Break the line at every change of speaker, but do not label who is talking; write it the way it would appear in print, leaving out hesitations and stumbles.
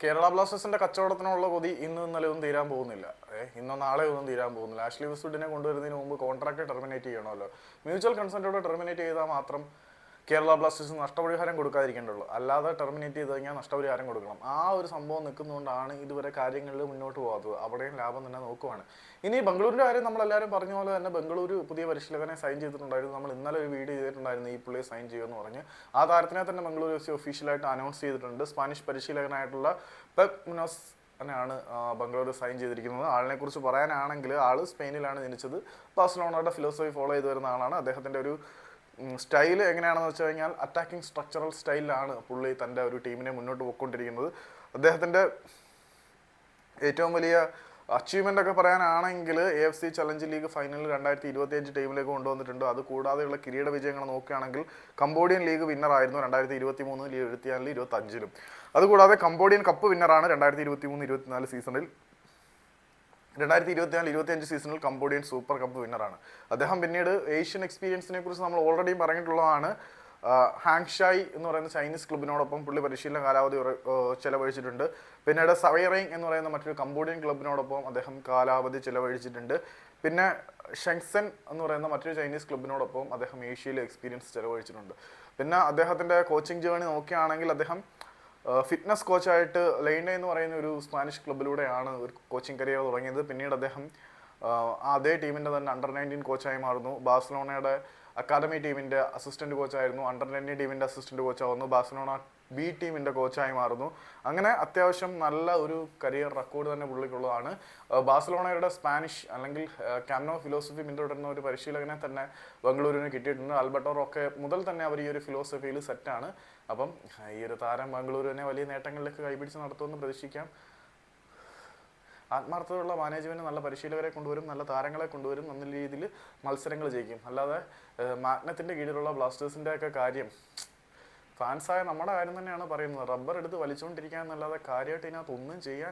കേരള ബ്ലാസ്റ്റേഴ്സിന്റെ കച്ചവടത്തിനുള്ള കൊതി ഇന്ന് ഇന്നലെ ഒന്നും തീരാൻ പോകുന്നില്ല. ഇന്നോ നാളെ ഒന്നും തീരാൻ പോകുന്നില്ല. ആഷ്ലി വെസ്റ്റ്വുഡിനെ കൊണ്ടുവരുന്നതിന് മുമ്പ് കോൺട്രാക്ട് ടെർമിനേറ്റ് ചെയ്യണമല്ലോ. മ്യൂച്വൽ കൺസെന്റോടെ ടെർമിനേറ്റ് ചെയ്താൽ മാത്രം കേരള ബ്ലാസ്റ്റേഴ്സിന് നഷ്ടപരിഹാരം കൊടുക്കാതിരിക്കേണ്ടുള്ളൂ. അല്ലാതെ ടെർമിനേറ്റ് ചെയ്ത് കഴിഞ്ഞാൽ നഷ്ടപരിഹാരം കൊടുക്കണം. ആ ഒരു സംഭവം നിൽക്കുന്നതുകൊണ്ടാണ് ഇതുവരെ കാര്യങ്ങളിൽ മുന്നോട്ട് പോകാത്തത്. അവിടെയും ലാഭം തന്നെ നോക്കുവാണ്. ഇനി ബംഗളൂരിൻ്റെ കാര്യം നമ്മളെല്ലാവരും പറഞ്ഞ പോലെ തന്നെ ബംഗളൂരു പുതിയ പരിശീലകനെ സൈൻ ചെയ്തിട്ടുണ്ടായിരുന്നു. നമ്മൾ ഇന്നലെ ഒരു വീഡിയോ ചെയ്തിട്ടുണ്ടായിരുന്നു ഈ പുള്ളിയെ സൈൻ ചെയ്യുമെന്ന് പറഞ്ഞ്. ആ താരത്തിനെ തന്നെ ബംഗളൂരു എഫ് സി ഒഫീഷ്യലായിട്ട് അനൗൺസ് ചെയ്തിട്ടുണ്ട്. സ്പാനിഷ് പരിശീലകനായിട്ടുള്ള പെപ് മുനോസ് ആണ് ബംഗളൂരു സൈൻ ചെയ്തിരിക്കുന്നത്. ആളിനെ കുറിച്ച് പറയാനാണെങ്കിൽ ആൾ സ്പെയിനിലാണ് ജനിച്ചത്. ബാഴ്സലോണയുടെ ഫിലോസഫി ഫോളോ ചെയ്ത് വരുന്ന ആളാണ്. അദ്ദേഹത്തിൻ്റെ ഒരു സ്റ്റൈൽ എങ്ങനെയാണെന്ന് വെച്ച് കഴിഞ്ഞാൽ അറ്റാക്കിംഗ് സ്ട്രക്ചറൽ സ്റ്റൈലിലാണ് പുള്ളി തൻ്റെ ഒരു ടീമിനെ മുന്നോട്ട് പോയിക്കൊണ്ടിരിക്കുന്നത്. അദ്ദേഹത്തിൻ്റെ ഏറ്റവും വലിയ അച്ചീവ്മെൻ്റ് ഒക്കെ പറയാനാണെങ്കിൽ AFC ചലഞ്ച് ലീഗ് ഫൈനലിൽ 2025 ടീമിലേക്ക് കൊണ്ടുവന്നിട്ടുണ്ട്. അത് കൂടാതെയുള്ള കിരീട വിജയങ്ങൾ നോക്കുകയാണെങ്കിൽ കംബോഡിയൻ ലീഗ് വിന്നറായിരുന്നു 2023, 2024, 2025. അതുകൂടാതെ കംബോഡിയൻ കപ്പ് വിന്നറാണ് 2023-24 സീസണിൽ. 2024-25 സീസണിൽ കംബോഡിയൻ സൂപ്പർ കപ്പ് വിന്നറാണ് അദ്ദേഹം. പിന്നീട് ഏഷ്യൻ എക്സ്പീരിയൻസിനെ കുറിച്ച് നമ്മൾ ഓൾറെഡി പറഞ്ഞിട്ടുള്ളതാണ്. ഹാങ്ഷായ് എന്ന് പറയുന്ന ചൈനീസ് ക്ലബിനോടൊപ്പം പുള്ളി പരിശീലന കാലാവധി ചെലവഴിച്ചിട്ടുണ്ട്. പിന്നീട് സവൈറൈങ് എന്ന് പറയുന്ന മറ്റൊരു കംബോഡിയൻ ക്ലബിനോടൊപ്പം അദ്ദേഹം കാലാവധി ചെലവഴിച്ചിട്ടുണ്ട്. പിന്നെ ഷെങ്സെൻ എന്ന് പറയുന്ന മറ്റൊരു ചൈനീസ് ക്ലബിനോടൊപ്പം അദ്ദേഹം ഏഷ്യയിൽ എക്സ്പീരിയൻസ് ചെലവഴിച്ചിട്ടുണ്ട്. പിന്നെ അദ്ദേഹത്തിൻ്റെ കോച്ചിങ് ജേർണി നോക്കുകയാണെങ്കിൽ അദ്ദേഹം ഫിറ്റ്നസ് കോച്ചായിട്ട് ലെയ്നെ എന്ന് പറയുന്ന ഒരു സ്പാനിഷ് ക്ലബിലൂടെയാണ് ഒരു കോച്ചിങ് കരിയർ തുടങ്ങിയത്. പിന്നീട് അദ്ദേഹം അതേ ടീമിൻ്റെ തന്നെ അണ്ടർ-19 കോച്ചായി മാറുന്നു. ബാഴ്സലോണയുടെ അക്കാദമി ടീമിൻ്റെ അസിസ്റ്റൻറ്റ് കോച്ചായിരുന്നു. അണ്ടർ-19 ടീമിൻ്റെ അസിസ്റ്റൻറ്റ് കോച്ചാവുന്നു. ബാഴ്സലോണ B ടീമിൻ്റെ കോച്ചായി മാറുന്നു. അങ്ങനെ അത്യാവശ്യം നല്ല ഒരു കരിയർ റെക്കോർഡ് തന്നെ പുള്ളിക്കുള്ളതാണ്. ബാഴ്സലോണയുടെ സ്പാനിഷ് അല്ലെങ്കിൽ ക്യാമ്നോ ഫിലോസഫി പിന്തുടരുന്ന ഒരു പരിശീലകനെ തന്നെ ബംഗളൂരുവിന് കിട്ടിയിട്ടുണ്ട്. ആൽബർട്ടോ റോക്കെ മുതൽ തന്നെ അവർ ഈ ഒരു ഫിലോസഫിയിൽ സെറ്റാണ്. അപ്പം ഈ ഒരു താരം ബംഗളൂരുവിനെ വലിയ നേട്ടങ്ങളിലേക്ക് കൈപിടിച്ച് നടത്തുമെന്ന് പ്രതീക്ഷിക്കാം. ആത്മാർത്ഥതയുള്ള മാനേജ്മെൻറ്റ് നല്ല പരിശീലകരെ കൊണ്ടുവരും, നല്ല താരങ്ങളെ കൊണ്ടുവരും, നല്ല രീതിയിൽ മത്സരങ്ങൾ ജയിക്കും. അല്ലാതെ മാഗ്നത്തിൻ്റെ കീഴിലുള്ള ബ്ലാസ്റ്റേഴ്സിൻ്റെ ഒക്കെ കാര്യം ഫാൻസായ നമ്മുടെ കാര്യം തന്നെയാണ് പറയുന്നത്. റബ്ബർ എടുത്ത് വലിച്ചുകൊണ്ടിരിക്കുക എന്നല്ലാതെ കാര്യമായിട്ട് ഇതിനകത്ത് ഒന്നും ചെയ്യാൻ